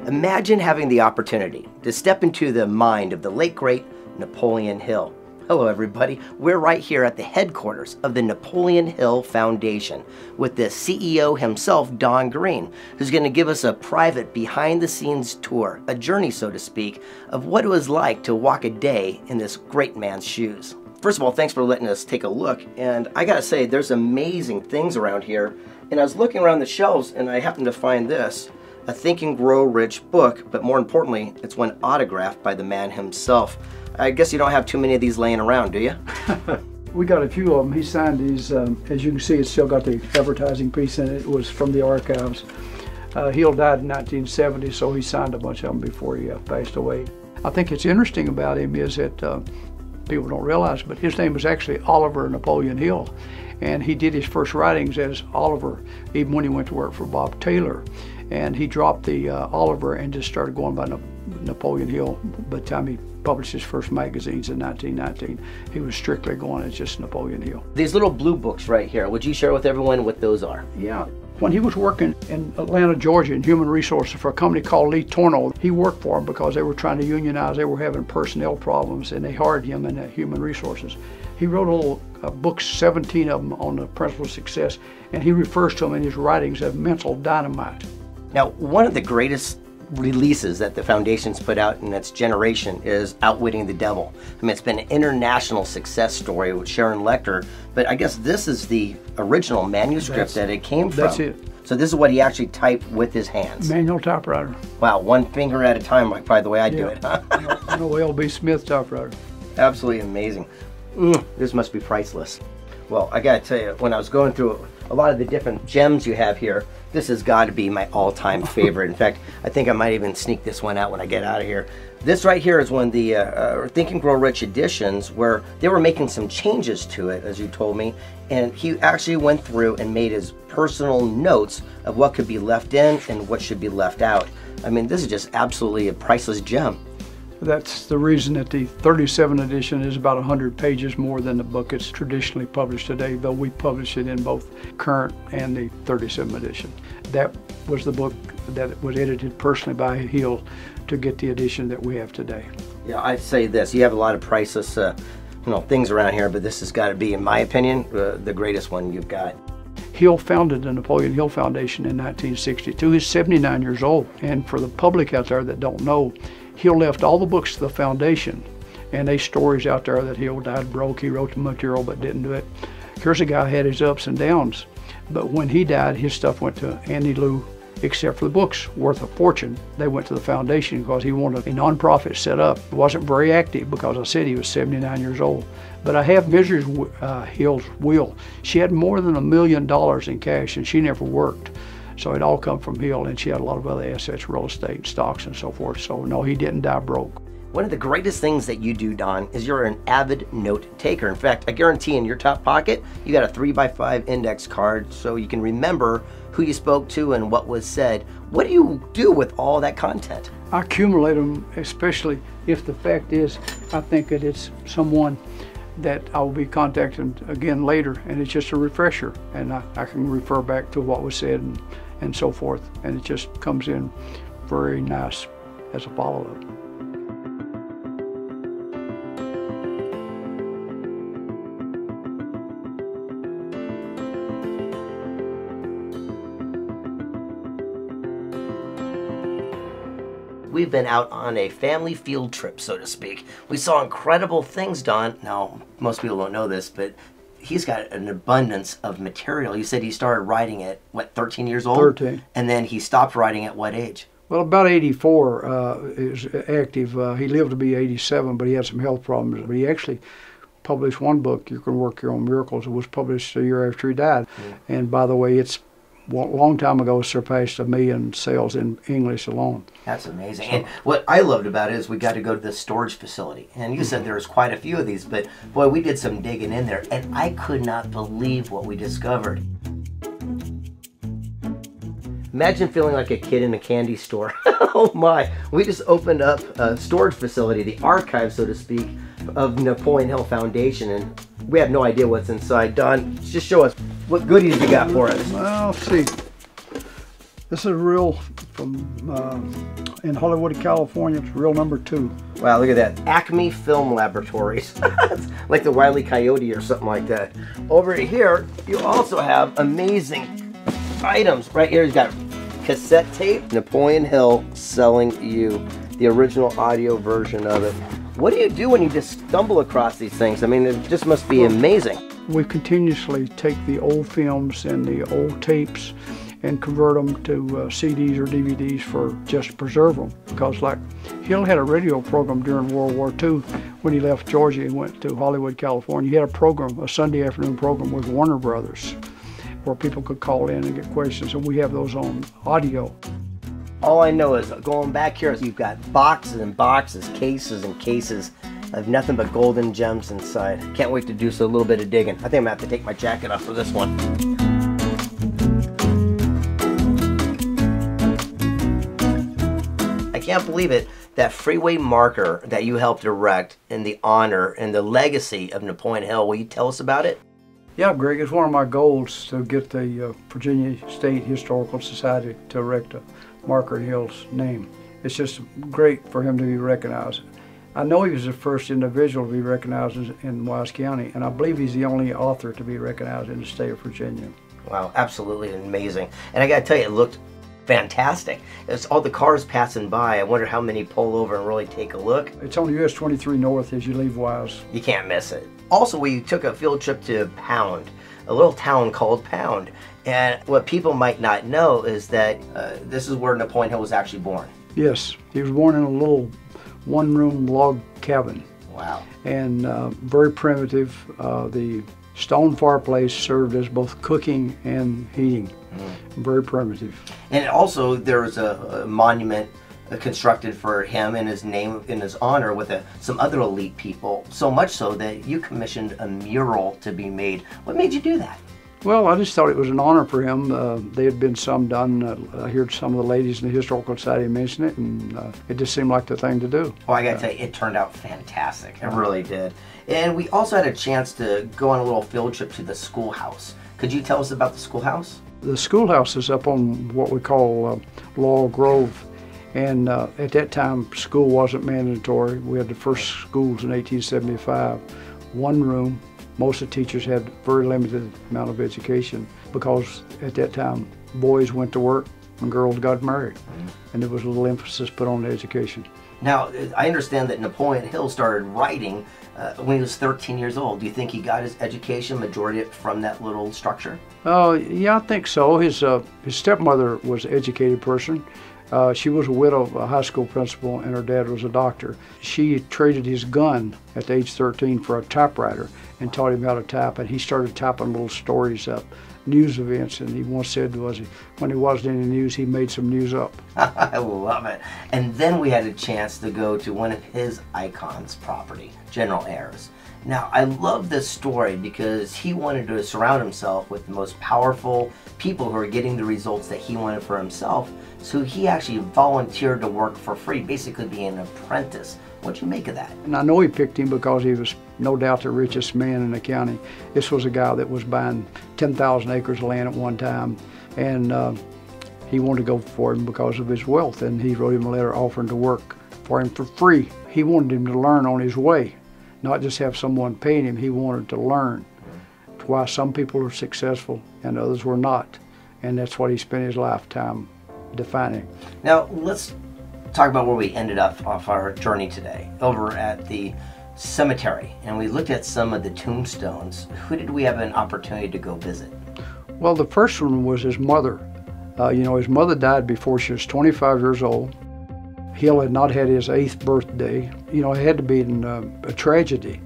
Imagine having the opportunity to step into the mind of the late great Napoleon Hill. Hello everybody, we're right here at the headquarters of the Napoleon Hill Foundation with the CEO himself, Don Green, who's going to give us a private behind-the-scenes tour, a journey so to speak, of what it was like to walk a day in this great man's shoes. First of all, thanks for letting us take a look, and I gotta say, there's amazing things around here, and I was looking around the shelves and I happened to find this. A Think and Grow Rich book, but more importantly, it's one autographed by the man himself. I guess you don't have too many of these laying around, do you? We got a few of them. He signed these, as you can see, it's still got the advertising piece in it. It was from the archives. Hill died in 1970, so he signed a bunch of them before he passed away. I think it's interesting about him is that people don't realize, but his name was actually Oliver Napoleon Hill. And he did his first writings as Oliver, even when he went to work for Bob Taylor. And he dropped the Oliver and just started going by Napoleon Hill. By the time he published his first magazines in 1919, he was strictly going as just Napoleon Hill. These little blue books right here, would you share with everyone what those are? Yeah. When he was working in Atlanta, Georgia in human resources for a company called Lee Torno, he worked for them because they were trying to unionize. They were having personnel problems and they hired him in human resources. He wrote a little books, 17 of them, on the principle of success, and he refers to them in his writings as mental dynamite. Now, one of the greatest releases that the Foundation's put out in its generation is Outwitting the Devil. I mean, it's been an international success story with Sharon Lecter, but I guess this is the original manuscript that it came from. That's it. So this is what he actually typed with his hands. Manual typewriter. Wow, one finger at a time, like by the way I do it, huh? No L.B. Smith typewriter. Absolutely amazing. This must be priceless. Well, I gotta tell you, when I was going through a lot of the different gems you have here, this has got to be my all-time favorite. In fact, I think I might even sneak this one out when I get out of here. This right here is one of the Think and Grow Rich editions where they were making some changes to it, as you told me, and he actually went through and made his personal notes of what could be left in and what should be left out. I mean, this is just absolutely a priceless gem. That's the reason that the 37 edition is about 100 pages more than the book it's traditionally published today, though we publish it in both current and the 37 edition. That was the book that was edited personally by Hill to get the edition that we have today. Yeah, I'd say this, you have a lot of priceless things around here, but this has got to be, in my opinion, the greatest one you've got. Hill founded the Napoleon Hill Foundation in 1962. He's 79 years old, and for the public out there that don't know, Hill left all the books to the foundation, and there's stories out there that Hill died broke. He wrote the material but didn't do it. Here's a guy who had his ups and downs, but when he died, his stuff went to Andy Lou, except for the books worth a fortune. They went to the foundation because he wanted a nonprofit set up. It wasn't very active because I said he was 79 years old. But I have Mrs. Hill's will. She had more than $1 million in cash, and she never worked. So it all come from Hill, and she had a lot of other assets, real estate, stocks, and so forth. So no, he didn't die broke. One of the greatest things that you do, Don, is you're an avid note taker. In fact, I guarantee in your top pocket, you got a 3x5 index card so you can remember who you spoke to and what was said. What do you do with all that content? I accumulate them, especially if the fact is, I think that it's someone that I will be contacting again later, and it's just a refresher, and I can refer back to what was said and so forth, and it just comes in very nice as a follow-up. We've been out on a family field trip, so to speak. We saw incredible things, Don. Now, most people don't know this, but he's got an abundance of material. You said he started writing at, what, 13 years old? 13. And then he stopped writing at what age? Well, about 84 is active. He lived to be 87, but he had some health problems. But he actually published one book, You Can Work Your Own Miracles. It was published a year after he died. And by the way, it's a long time ago surpassed 1 million sales in English alone. That's amazing. And what I loved about it is we got to go to the storage facility. And you said there was quite a few of these, but boy, we did some digging in there, and I could not believe what we discovered. Imagine feeling like a kid in a candy store. Oh my, we just opened up a storage facility, the archive, so to speak, of Napoleon Hill Foundation, and we have no idea what's inside. Don, just show us what goodies you got for us. Well, let's see. This is real from in Hollywood, California. It's real #2. Wow, look at that. Acme Film Laboratories. Like the Wile E. Coyote or something like that. Over here, you also have amazing items. Right here, you've got cassette tape. Napoleon Hill selling you the original audio version of it. What do you do when you just stumble across these things? I mean, it just must be amazing. We continuously take the old films and the old tapes and convert them to CDs or DVDs for just to preserve them. Because like Hill had a radio program during World War II when he left Georgia and went to Hollywood, California. He had a program, a Sunday afternoon program with Warner Brothers, where people could call in and get questions, and we have those on audio. All I know is going back here, you've got boxes and boxes, cases and cases of nothing but golden gems inside. Can't wait to do a little bit of digging. I think I'm gonna have to take my jacket off for this one. I can't believe it, that freeway marker that you helped erect in the honor and the legacy of Napoleon Hill. Will you tell us about it? Yeah, Greg, it's one of my goals to get the Virginia State Historical Society to erect a marker in Hill's name. It's just great for him to be recognized. I know he was the first individual to be recognized in Wise County, and I believe he's the only author to be recognized in the state of Virginia. Wow, absolutely amazing. And I gotta tell you, it looked fantastic. It's all the cars passing by. I wonder how many pull over and really take a look. It's on US 23 North as you leave Wise. You can't miss it. Also, we took a field trip to Pound, a little town called Pound. And what people might not know is that this is where Napoleon Hill was actually born. Yes, he was born in a little one-room log cabin. Wow. And very primitive. The stone fireplace served as both cooking and heating. Very primitive. And also there was a monument constructed for him in his name, in his honor, with some other elite people, so much so that you commissioned a mural to be made. What made you do that? Well, I just thought it was an honor for him. There had been some done. I heard some of the ladies in the Historical Society mention it, and it just seemed like the thing to do. Well, I gotta tell you, it turned out fantastic. It really did. And we also had a chance to go on a little field trip to the schoolhouse. Could you tell us about the schoolhouse? The schoolhouse is up on what we call Laurel Grove. And at that time, school wasn't mandatory. We had the first schools in 1875. One room. Most of the teachers had very limited amount of education because at that time, boys went to work and girls got married. And there was a little emphasis put on education. Now, I understand that Napoleon Hill started writing when he was 13 years old. Do you think he got his education, majority from that little structure? Yeah, I think so. His stepmother was an educated person. She was a widow of a high school principal, and her dad was a doctor. She traded his gun at age 13 for a typewriter and taught him how to type, and he started typing little stories up, news events, and he once said when he wasn't any news, he made some news up. I love it. And then we had a chance to go to one of his icons' property, General Ayres. Now, I love this story because he wanted to surround himself with the most powerful people who are getting the results that he wanted for himself. So he actually volunteered to work for free, basically being an apprentice. What'd you make of that? And I know he picked him because he was no doubt the richest man in the county. This was a guy that was buying 10,000 acres of land at one time, and he wanted to go for him because of his wealth, and he wrote him a letter offering to work for him for free. He wanted him to learn on his way, not just have someone paying him. He wanted to learn. That's why some people are successful and others were not, and that's what he spent his lifetime defining. Now, let's talk about where we ended up off our journey today, over at the cemetery, and we looked at some of the tombstones. Who did we have an opportunity to go visit? Well, the first one was his mother. His mother died before she was 25 years old. Hill had not had his 8th birthday. It had to be a tragedy,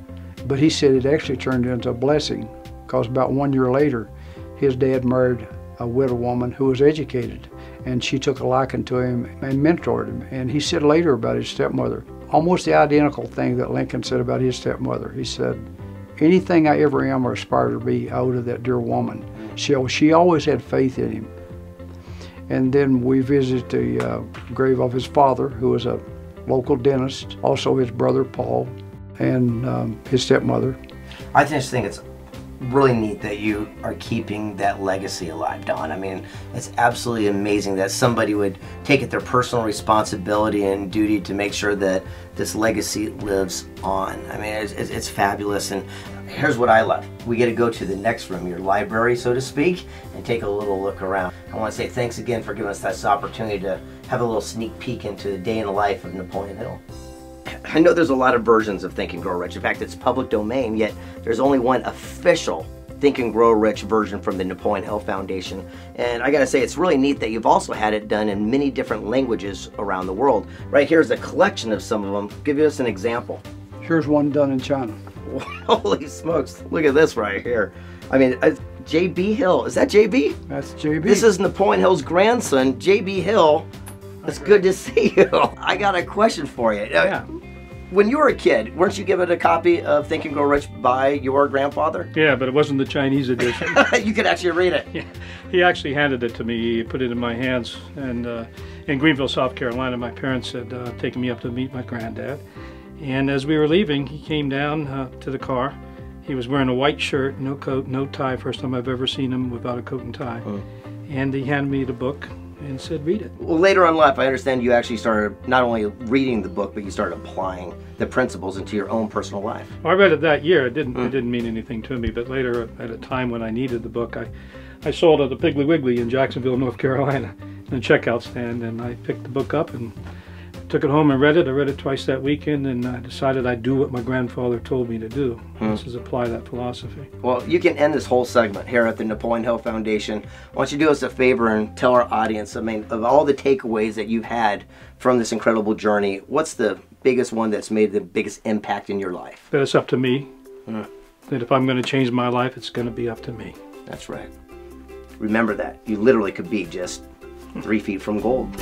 but he said it actually turned into a blessing because about 1 year later, his dad married a widow woman who was educated, and she took a liking to him and mentored him. And he said later about his stepmother, almost the identical thing that Lincoln said about his stepmother. He said, anything I ever am or aspire to be, I owe to that dear woman. She always had faith in him. And then we visited the grave of his father, who was a local dentist, also his brother Paul, and his stepmother. I just think it's really neat that you are keeping that legacy alive, Don. I mean, it's absolutely amazing that somebody would take it their personal responsibility and duty to make sure that this legacy lives on. I mean, it's fabulous. And here's what I love. We get to go to the next room, your library, so to speak, and take a little look around. I want to say thanks again for giving us this opportunity to have a little sneak peek into the day in the life of Napoleon Hill. I know there's a lot of versions of Think and Grow Rich. In fact, it's public domain, yet there's only one official Think and Grow Rich version from the Napoleon Hill Foundation. And I gotta say, it's really neat that you've also had it done in many different languages around the world. Right here's a collection of some of them. Give us an example. Here's one done in China. Holy smokes, look at this right here. I mean, J.B. Hill, is that J.B.? That's J.B. This is Napoleon Hill's grandson, J.B. Hill. It's good to see you. I got a question for you. Yeah. When you were a kid, weren't you given a copy of Think and Grow Rich by your grandfather? Yeah, but it wasn't the Chinese edition. You could actually read it. Yeah. He actually handed it to me. He put it in my hands. And in Greenville, South Carolina, my parents had taken me up to meet my granddad. And as we were leaving, he came down to the car. He was wearing a white shirt, no coat, no tie. First time I've ever seen him without a coat and tie. And he handed me the book and said, read it. Well, later on in life, I understand you actually started not only reading the book, but you started applying the principles into your own personal life. Well, I read it that year. It didn't mean anything to me, but later, at a time when I needed the book, I sold at the Piggly Wiggly in Jacksonville, North Carolina, in a checkout stand, and I picked the book up and took it home and read it. I read it twice that weekend, and I decided I'd do what my grandfather told me to do. This is apply that philosophy. Well, you can end this whole segment here at the Napoleon Hill Foundation. Why don't you do us a favor and tell our audience, I mean, of all the takeaways that you've had from this incredible journey, what's the biggest one that's made the biggest impact in your life? That it's up to me. That if I'm going to change my life, it's going to be up to me. That's right. Remember that. You literally could be just 3 feet from gold.